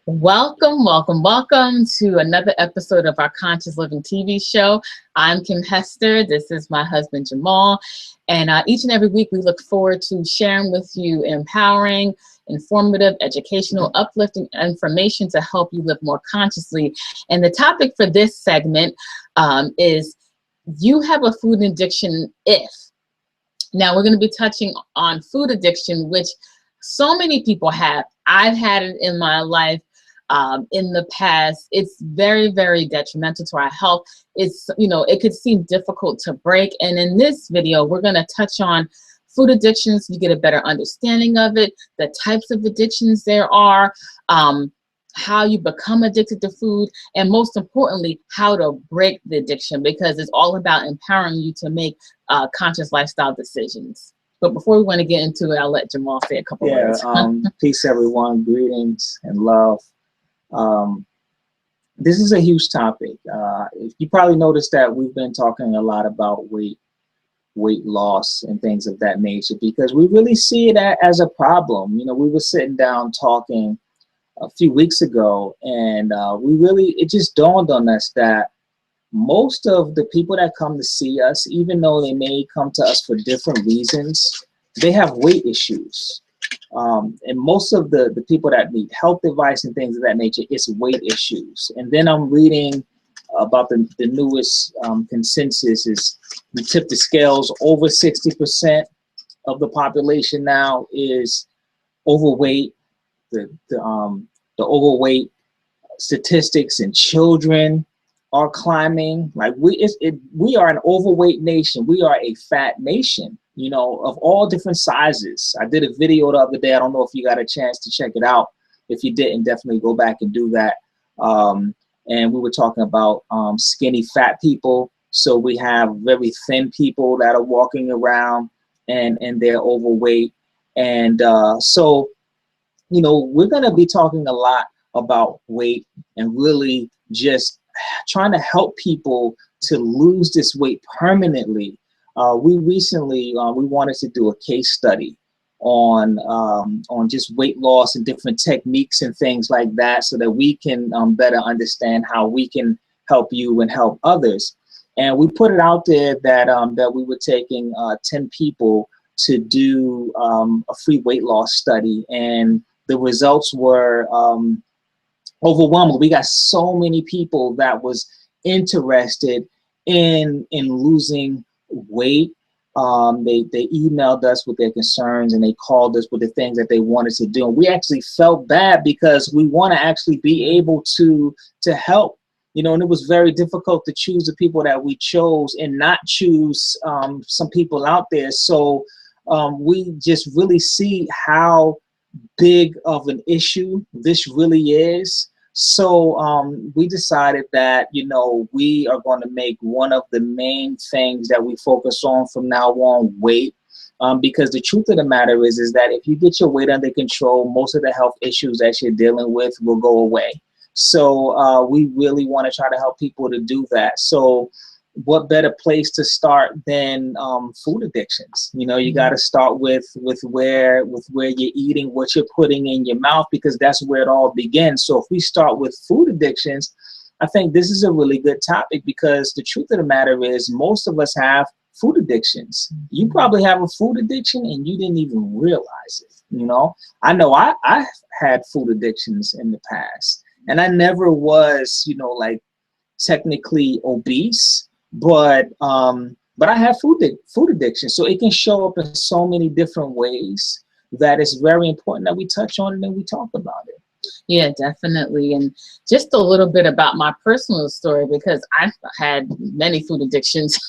Welcome, welcome, welcome to another episode of our Conscious Living TV show. I'm Kim Hester. This is my husband, Jamal. And each and every week, we look forward to sharing with you empowering, informative, educational, uplifting information to help you live more consciously. And the topic for this segment is, you have a food addiction if. Now, we're going to be touching on food addiction, which so many people have. I've had it in my life. In the past, it's very, very detrimental to our health. It's, it could seem difficult to break. And in this video, we're going to touch on food addictions. You get a better understanding of it, the types of addictions there are, how you become addicted to food, and most importantly, how to break the addiction, because it's all about empowering you to make conscious lifestyle decisions. But before we want to get into it, I'll let Jamal say a couple words. Peace, everyone. Greetings and love. This is a huge topic. You probably noticed that we've been talking a lot about weight loss and things of that nature, because we really see it as a problem. We were sitting down talking a few weeks ago, and it just dawned on us that most of the people that come to see us, even though they may come to us for different reasons, they have weight issues. And most of the people that need health advice and things of that nature, it's weight issues. And then I'm reading about the newest consensus is, we tip the scales, over 60% of the population now is overweight. The overweight statistics in children are climbing. Like we are an overweight nation. We are a fat nation, of all different sizes. I did a video the other day. I don't know if you got a chance to check it out. If you didn't, definitely go back and do that. And we were talking about skinny fat people. So we have very thin people that are walking around and they're overweight. And so we're going to be talking a lot about weight and really just trying to help people to lose this weight permanently. We recently we wanted to do a case study on just weight loss and different techniques and things like that, so that we can better understand how we can help you and help others. And we put it out there that that we were taking 10 people to do a free weight loss study, and the results were overwhelming. We got so many people that was interested in losing weight. They emailed us with their concerns, and they called us with the things that they wanted to do. And we actually felt bad, because we want to actually be able to help. And it was very difficult to choose the people that we chose and not choose some people out there. So we just really see how big of an issue this really is. So we decided that, we are going to make one of the main things that we focus on from now on weight, because the truth of the matter is that if you get your weight under control, most of the health issues that you're dealing with will go away. So we really want to try to help people to do that. So what better place to start than food addictions? You got to start with where you're eating, what you're putting in your mouth, because that's where it all begins. So if we start with food addictions, I think this is a really good topic, because the truth of the matter is most of us have food addictions. You probably have a food addiction and you didn't even realize it. I know I had food addictions in the past, and I never was, like technically obese. But I have food addiction, so it can show up in so many different ways that it's very important that we touch on it and we talk about it. Yeah, definitely. And just a little bit about my personal story, because I've had many food addictions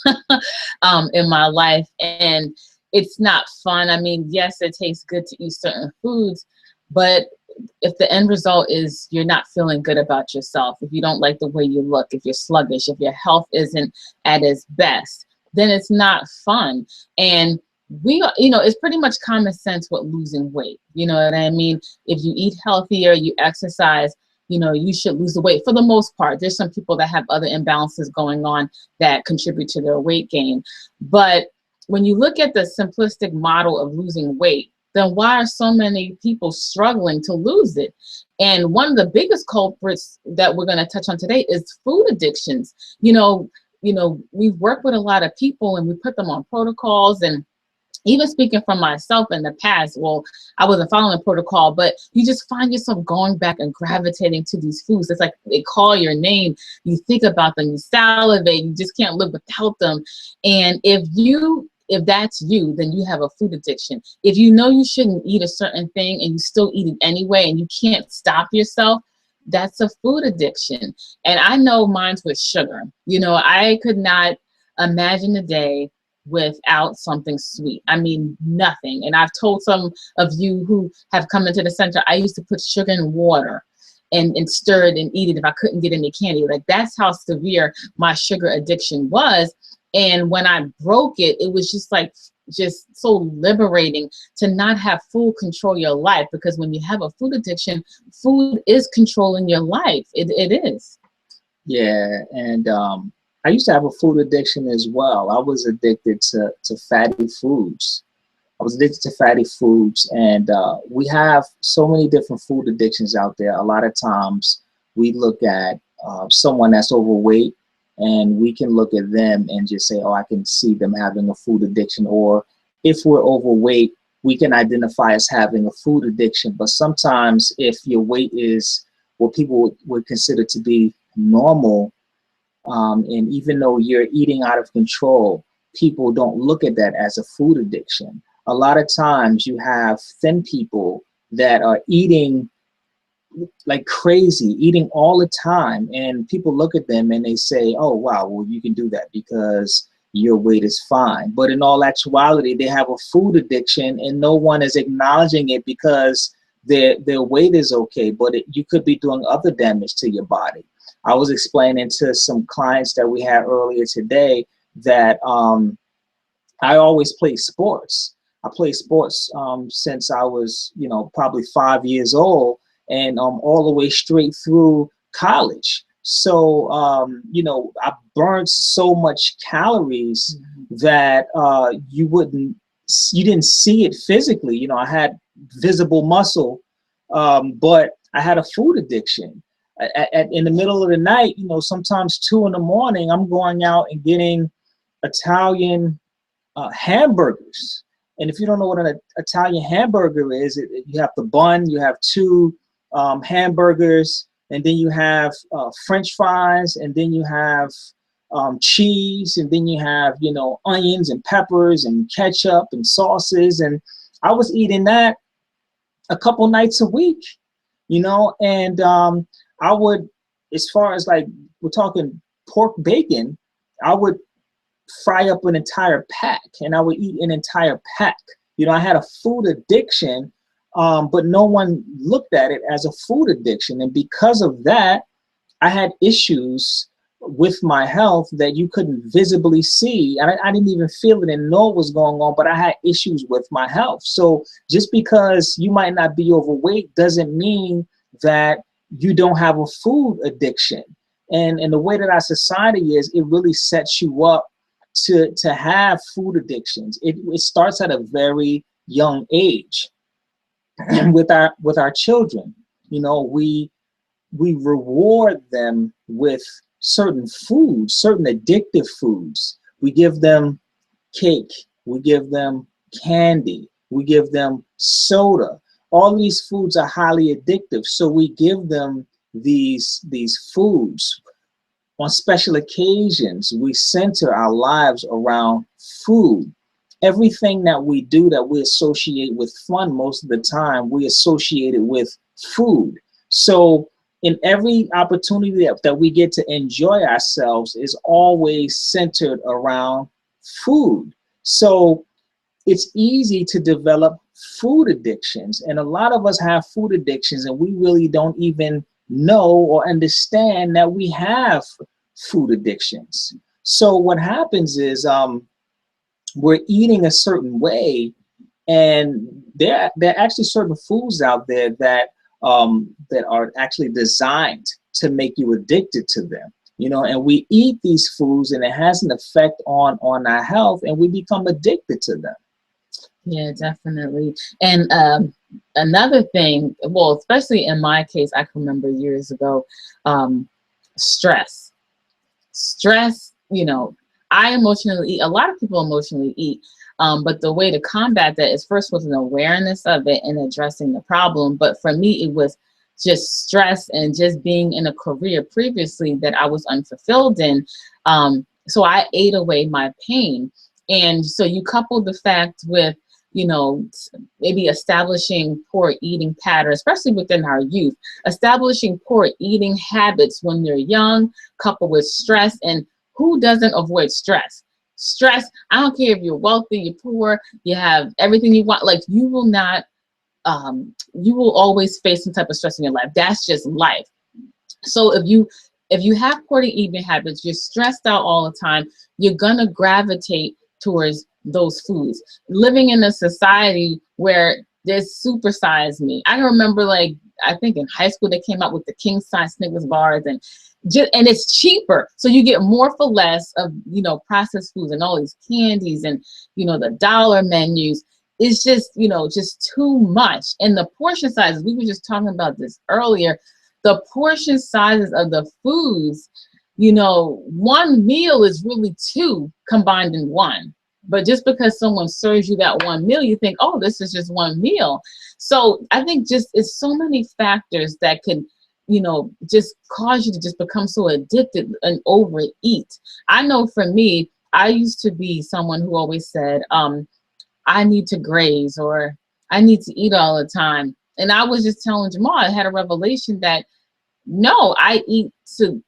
in my life, and it's not fun. I mean, yes, it tastes good to eat certain foods, but if the end result is you're not feeling good about yourself, if you don't like the way you look, if you're sluggish, if your health isn't at its best, then it's not fun. And it's pretty much common sense with losing weight. You know what I mean? If you eat healthier, you exercise, you should lose the weight for the most part. There's some people that have other imbalances going on that contribute to their weight gain. But when you look at the simplistic model of losing weight, then why are so many people struggling to lose it? And one of the biggest culprits that we're going to touch on today is food addictions. We've worked with a lot of people and we put them on protocols, and even speaking from myself in the past, well, I wasn't following the protocol, but you just find yourself going back and gravitating to these foods. It's like they call your name, you think about them, you salivate, you just can't live without them. And if that's you, then you have a food addiction. If you know you shouldn't eat a certain thing and you still eat it anyway and you can't stop yourself, that's a food addiction. And I know mine's with sugar. I could not imagine a day without something sweet. I mean, nothing. And I've told some of you who have come into the center, I used to put sugar in water and stir it and eat it if I couldn't get any candy. Like, that's how severe my sugar addiction was. And when I broke it, it was just so liberating to not have full control of your life, because when you have a food addiction, food is controlling your life. It is. Yeah, and I used to have a food addiction as well. I was addicted to fatty foods. I was addicted to fatty foods, and we have so many different food addictions out there. A lot of times we look at someone that's overweight, and we can look at them and just say, oh, I can see them having a food addiction. Or if we're overweight, we can identify as having a food addiction. But sometimes if your weight is what people would consider to be normal, and even though you're eating out of control, people don't look at that as a food addiction. A lot of times you have thin people that are eating like crazy, eating all the time, and people look at them and they say, oh, wow, well, you can do that because your weight is fine. But in all actuality, they have a food addiction and no one is acknowledging it because their weight is okay, but you could be doing other damage to your body. I was explaining to some clients that we had earlier today that I always play sports. I play sports since I was, probably 5 years old, and all the way straight through college. So, I burned so much calories that you didn't see it physically. I had visible muscle, but I had a food addiction. In the middle of the night, sometimes 2 in the morning, I'm going out and getting Italian hamburgers. And if you don't know what an Italian hamburger is, you have the bun, you have 2 hamburgers, and then you have French fries, and then you have cheese, and then you have, onions and peppers and ketchup and sauces. And I was eating that a couple nights a week, and I would, as far as like, we're talking pork bacon, I would fry up an entire pack, and I would eat an entire pack. I had a food addiction, but no one looked at it as a food addiction. And because of that, I had issues with my health that you couldn't visibly see. I didn't even feel it and know what was going on, but I had issues with my health. So just because you might not be overweight doesn't mean that you don't have a food addiction. And the way that our society is, it really sets you up to have food addictions. It starts at a very young age. with our children, we reward them with certain foods, certain addictive foods. We give them cake, we give them candy, we give them soda. All these foods are highly addictive, so we give them these foods. On special occasions, we center our lives around food. Everything that we do that we associate with fun, most of the time, we associate it with food. So in every opportunity that we get to enjoy ourselves is always centered around food. So it's easy to develop food addictions. And a lot of us have food addictions and we really don't even know or understand that we have food addictions. So what happens is we're eating a certain way, and there are actually certain foods out there that are actually designed to make you addicted to them. And we eat these foods and it has an effect on our health and we become addicted to them. Yeah, definitely. And another thing, well, especially in my case, I can remember years ago, um, stress. Stress, I emotionally eat. A lot of people emotionally eat. But the way to combat that is first with an awareness of it and addressing the problem. But for me, it was just stress and just being in a career previously that I was unfulfilled in. So I ate away my pain. And so you couple the fact with, you know, maybe establishing poor eating patterns, especially within our youth, establishing poor eating habits when they're young, coupled with stress. And who doesn't avoid stress? Stress, I don't care if you're wealthy, you're poor, you have everything you want, like you will not, you will always face some type of stress in your life. That's just life. So if you have poor eating habits, you're stressed out all the time, you're gonna gravitate towards those foods. Living in a society where there's supersized meat. I can remember, like, I think in high school they came out with the king size Snickers bars, and it's cheaper, so you get more for less of processed foods and all these candies and the dollar menus. It's just too much. And the portion sizes, we were just talking about this earlier, the portion sizes of the foods, one meal is really two combined in one. But just because someone serves you that one meal, you think, oh, this is just one meal. So I think just it's so many factors that can, just cause you to just become so addicted and overeat. I know for me, I used to be someone who always said, I need to graze, or I need to eat all the time. And I was just telling Jamal, I had a revelation that no, I eat to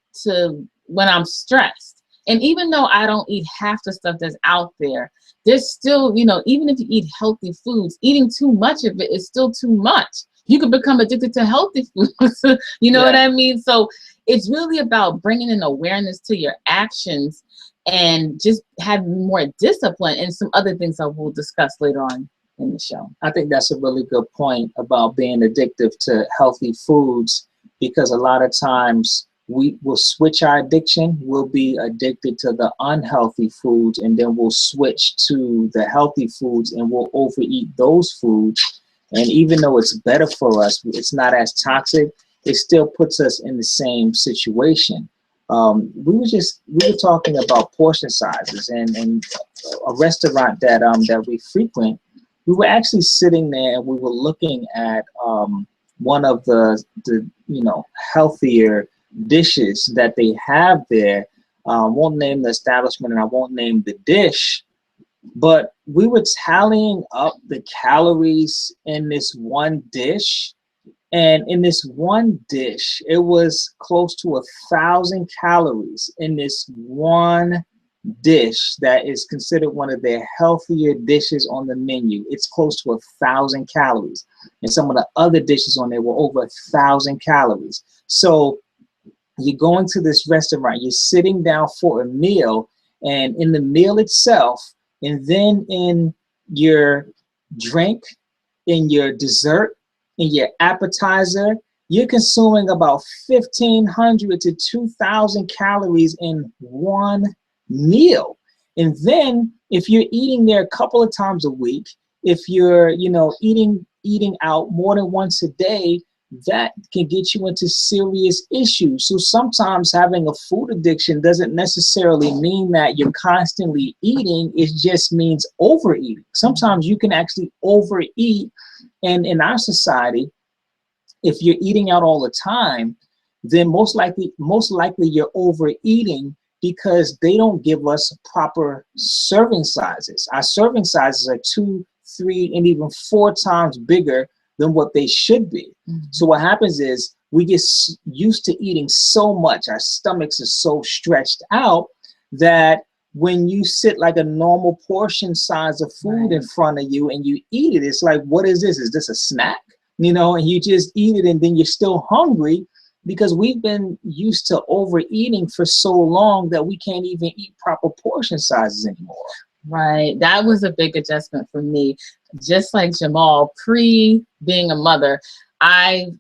when I'm stressed. And even though I don't eat half the stuff that's out there, there's still, even if you eat healthy foods, eating too much of it is still too much. You could become addicted to healthy foods. You know what I mean? So it's really about bringing in awareness to your actions and just having more discipline, and some other things that we'll discuss later on in the show. I think that's a really good point about being addictive to healthy foods, because a lot of times we will switch our addiction. We'll be addicted to the unhealthy foods, and then we'll switch to the healthy foods and we'll overeat those foods. And even though it's better for us, it's not as toxic, it still puts us in the same situation. We were talking about portion sizes, and a restaurant that we frequent, we were actually sitting there and we were looking at one of the healthier dishes that they have there. Won't name the establishment and I won't name the dish, but we were tallying up the calories in this one dish. And in this one dish, it was close to 1,000 calories in this one dish that is considered one of their healthier dishes on the menu. It's close to 1,000 calories. And some of the other dishes on there were over 1,000 calories. So you're going to this restaurant, you're sitting down for a meal, and in the meal itself, and then in your drink, in your dessert, in your appetizer, you're consuming about 1,500 to 2,000 calories in one meal. And then if you're eating there a couple of times a week, if you're eating out more than once a day, that can get you into serious issues. So sometimes having a food addiction doesn't necessarily mean that you're constantly eating. It just means overeating. Sometimes you can actually overeat. And in our society, if you're eating out all the time, then most likely you're overeating, because they don't give us proper serving sizes. Our serving sizes are 2, 3, and even 4 times bigger than what they should be. Mm-hmm. So what happens is we get used to eating so much, our stomachs are so stretched out, that when you sit like a normal portion size of food in front of you and you eat it, it's like, what is this? Is this a snack? And you just eat it and then you're still hungry, because we've been used to overeating for so long that we can't even eat proper portion sizes anymore. Right. That was a big adjustment for me. Just like Jamal, pre being a mother, I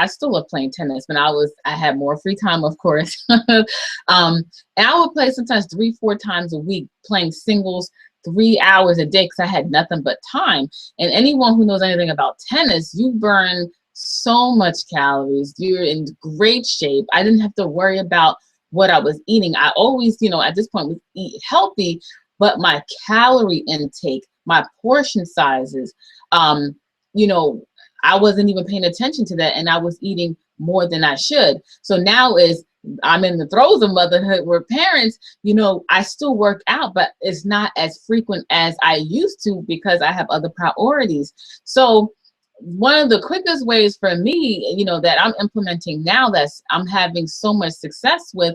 still love playing tennis, but I had more free time, of course. And I would play sometimes 3-4 times a week, playing singles, 3 hours a day because I had nothing but time. And anyone who knows anything about tennis, you burn so much calories. You're in great shape. I didn't have to worry about what I was eating. I always, at this point, would eat healthy, but my calorie intake, my portion sizes, you know, I wasn't even paying attention to that, and I was eating more than I should. So now I'm in the throes of motherhood where parents, I still work out, but it's not as frequent as I used to because I have other priorities. So one of the quickest ways for me, that I'm implementing now I'm having so much success with,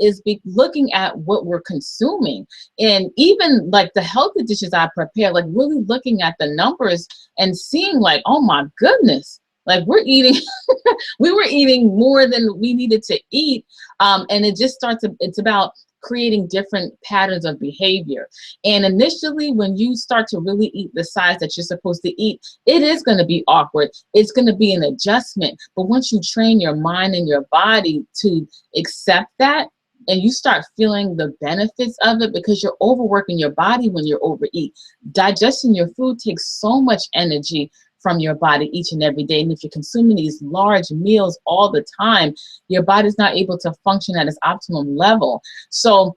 is looking at what we're consuming. And even like the healthy dishes I prepare, like really looking at the numbers and seeing like, oh my goodness, like we were eating more than we needed to eat. And it's about creating different patterns of behavior. And initially, when you start to really eat the size that you're supposed to eat, it is going to be awkward. It's going to be an adjustment. But once you train your mind and your body to accept that, and you start feeling the benefits of it, because you're overworking your body when you overeat. Digesting your food takes so much energy from your body each and every day. And if you're consuming these large meals all the time, your body's not able to function at its optimum level. So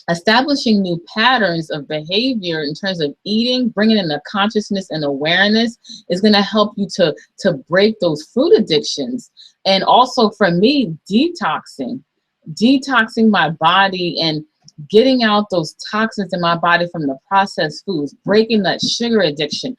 establishing new patterns of behavior in terms of eating, bringing in the consciousness and awareness is going to help you to break those food addictions. And also for me, detoxing my body and getting out those toxins in my body from the processed foods, breaking that sugar addiction,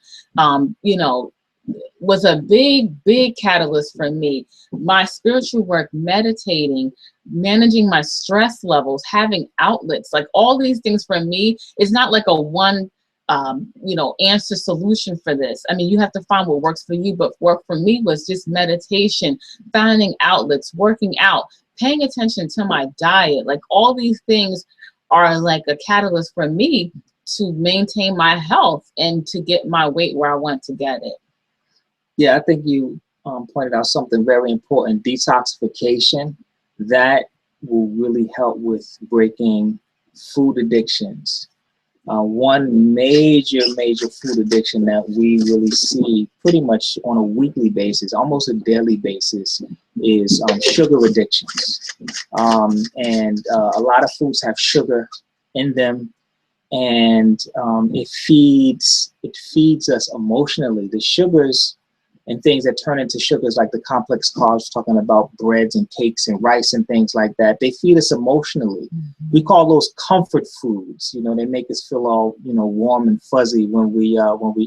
was a big catalyst for me. My spiritual work, meditating, managing my stress levels, having outlets, like all these things for me is not like a one, answer solution for this. I mean, you have to find what works for you, but work for me was just meditation, finding outlets, working out, paying attention to my diet. Like all these things are like a catalyst for me to maintain my health and to get my weight where I want to get it. Yeah, I think you pointed out something very important, detoxification. That will really help with breaking food addictions. One major food addiction that we really see pretty much on a weekly basis, almost a daily basis, is sugar addictions. And a lot of foods have sugar in them, and it feeds us emotionally. The sugars and things that turn into sugars, like the complex carbs, talking about breads and cakes and rice and things like that, they feed us emotionally. Mm-hmm. We call those comfort foods. They make us feel all, warm and fuzzy when we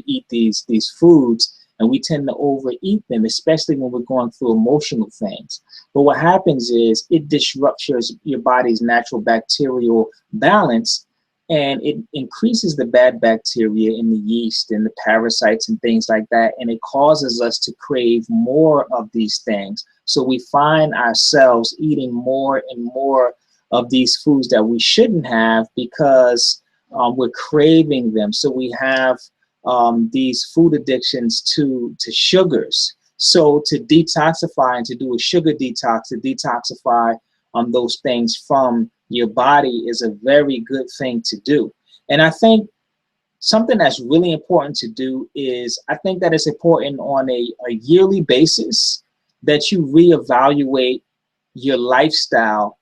eat these foods, and we tend to overeat them, especially when we're going through emotional things. But what happens is it disrupts your body's natural bacterial balance, and it increases the bad bacteria in the yeast and the parasites and things like that. And it causes us to crave more of these things. So we find ourselves eating more and more of these foods that we shouldn't have because we're craving them. So we have these food addictions to sugars. So to detoxify and to do a sugar detox, to detoxify those things from your body is a very good thing to do. And I think something that's really important to do is, I think that it's important on a yearly basis that you reevaluate your lifestyle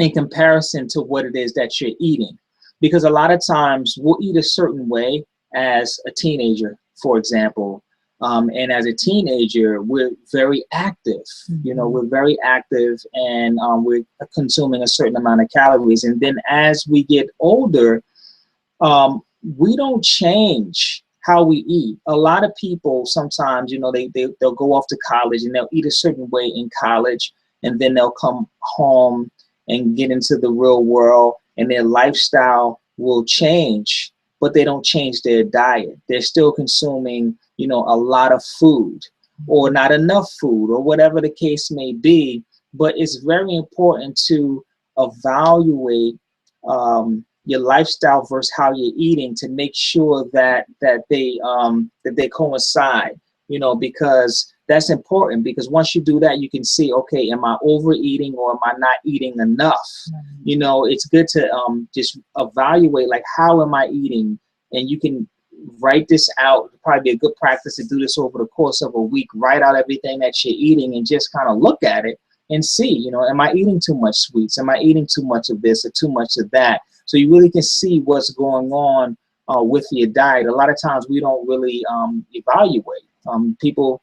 in comparison to what it is that you're eating. Because a lot of times we'll eat a certain way as a teenager, for example. And as a teenager, we're very active. We're very active, and we're consuming a certain amount of calories. And then as we get older, we don't change how we eat. A lot of people sometimes, they'll go off to college and they'll eat a certain way in college, and then they'll come home and get into the real world, and their lifestyle will change, but they don't change their diet. They're still consuming a lot of food, or not enough food, or whatever the case may be. But it's very important to evaluate your lifestyle versus how you're eating to make sure that they coincide. Because that's important, because once you do that, you can see, okay, am I overeating or am I not eating enough? You know, it's good to just evaluate, like, how am I eating? And you can write this out. It'd probably be a good practice to do this over the course of a week. Write out everything that you're eating and just kind of look at it and see, you know, am I eating too much sweets? Am I eating too much of this or too much of that? So you really can see what's going on with your diet. A lot of times we don't really evaluate. People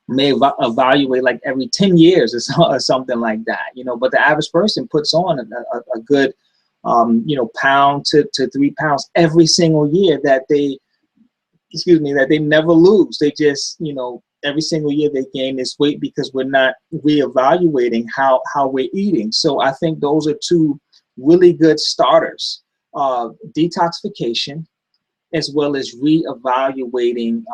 may evaluate like every 10 years or something like that, you know, but the average person puts on a good, you know, pound to 3 pounds every single year that they, that they never lose. They just, you know, every single year they gain this weight because we're not reevaluating how we're eating. So I think those are two really good starters, detoxification, as well as reevaluating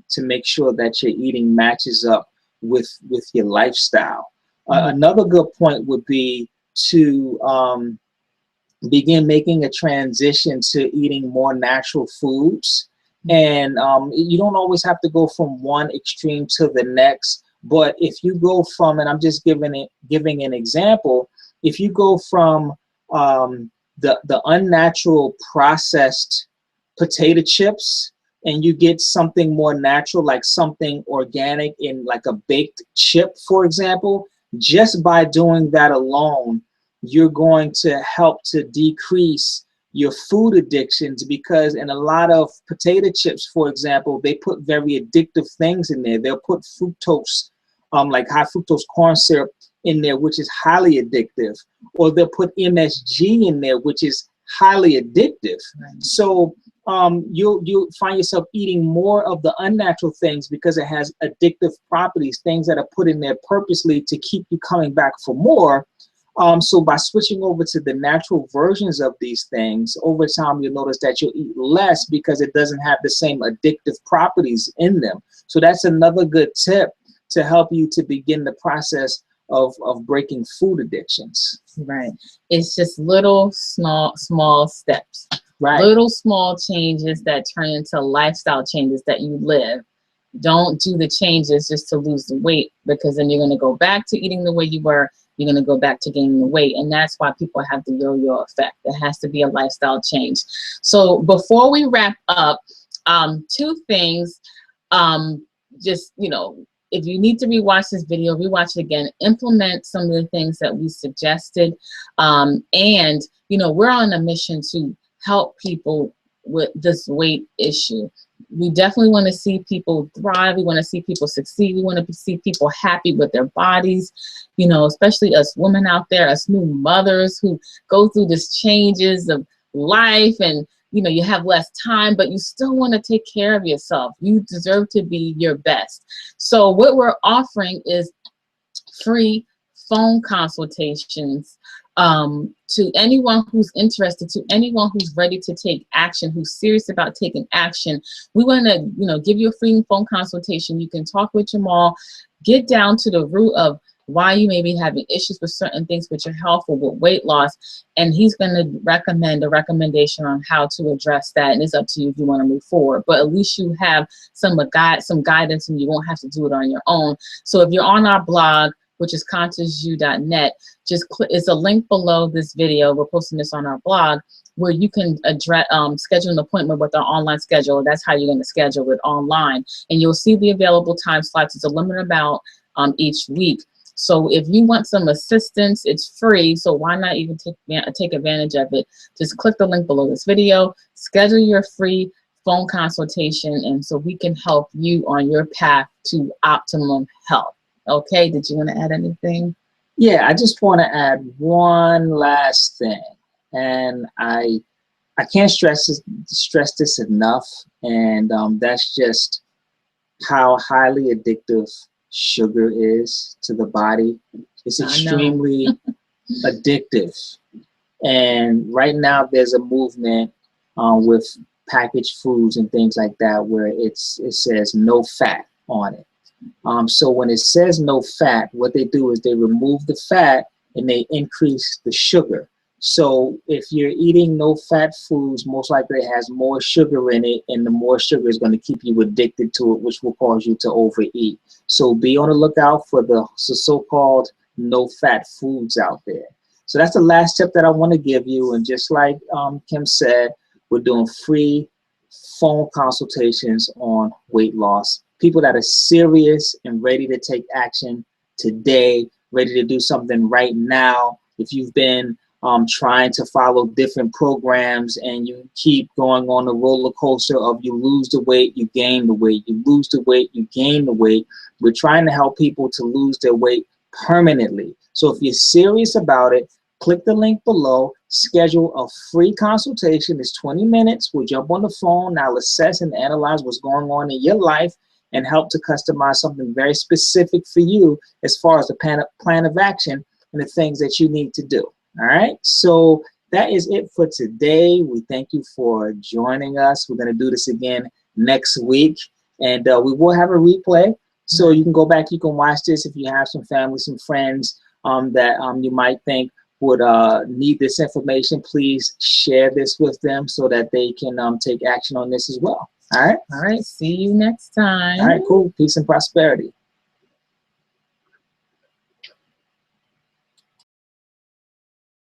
to make sure that your eating matches up with your lifestyle. Another good point would be to begin making a transition to eating more natural foods. And you don't always have to go from one extreme to the next, but if you go from, and I'm just giving an example, if you go from the unnatural processed potato chips and you get something more natural, like something organic in like a baked chip, for example, just by doing that alone, you're going to help to decrease your food addictions, because in a lot of potato chips, for example, they put very addictive things in there. They'll put fructose, like high fructose corn syrup in there, which is highly addictive, or they'll put MSG in there, which is highly addictive. Right. So you'll find yourself eating more of the unnatural things because it has addictive properties, things that are put in there purposely to keep you coming back for more. So by switching over to the natural versions of these things, over time you'll notice that you'll eat less because it doesn't have the same addictive properties in them. So that's another good tip to help you to begin the process of breaking food addictions. Right. It's just little small steps. Right. Little small changes that turn into lifestyle changes that you live. Don't do the changes just to lose the weight, because then you're going to go back to eating the way you were. You're going to go back to gaining the weight. And that's why people have the yo-yo effect. It has to be a lifestyle change. So before we wrap up, 2 things, just, you know, if you need to rewatch this video, rewatch it again, implement some of the things that we suggested. And, you know, we're on a mission to help people with this weight issue. We definitely want to see people thrive. We want to see people succeed. We want to see people happy with their bodies, you know, especially us women out there, us new mothers who go through these changes of life, and, you know, you have less time, but you still want to take care of yourself. You deserve to be your best. So what we're offering is free phone consultations to anyone who's interested, to anyone who's ready to take action, who's serious about taking action. We want to, you know, give you a free phone consultation. You can talk with Jamal, get down to the root of why you may be having issues with certain things with your health or with weight loss, and he's going to recommend a recommendation on how to address that. And it's up to you if you want to move forward, but at least you have some guidance, and you won't have to do it on your own. So if you're on our blog, which is contactyou.net, just click, it's a link below this video. We're posting this on our blog, where you can address, schedule an appointment with our online scheduler. That's how you're going to schedule it online. And you'll see the available time slots. It's a limited amount each week. So if you want some assistance, it's free. So why not even take advantage of it? Just click the link below this video, schedule your free phone consultation, and so we can help you on your path to optimum health. Okay, did you want to add anything? Yeah, I just want to add one last thing, and I can't stress this enough, and that's just how highly addictive sugar is to the body. It's extremely addictive, and right now there's a movement with packaged foods and things like that where it says no fat on it. So when it says no fat, what they do is they remove the fat and they increase the sugar. So if you're eating no-fat foods, most likely it has more sugar in it, and the more sugar is going to keep you addicted to it, which will cause you to overeat. So be on the lookout for the so-called no-fat foods out there. So that's the last tip that I want to give you. And just like Kim said, we're doing free phone consultations on weight loss. People that are serious and ready to take action today, ready to do something right now. If you've been trying to follow different programs and you keep going on the roller coaster of you lose the weight, you gain the weight, you lose the weight, you gain the weight. We're trying to help people to lose their weight permanently. So if you're serious about it, click the link below, schedule a free consultation. It's 20 minutes. We'll jump on the phone. I'll assess and analyze what's going on in your life and help to customize something very specific for you as far as the plan of action and the things that you need to do. All right. So that is it for today. We thank you for joining us. We're going to do this again next week, and we will have a replay. So you can go back, you can watch this if you have some family, some friends that you might think would need this information. Please share this with them so that they can take action on this as well. All right. All right. See you next time. All right, cool. Peace and prosperity.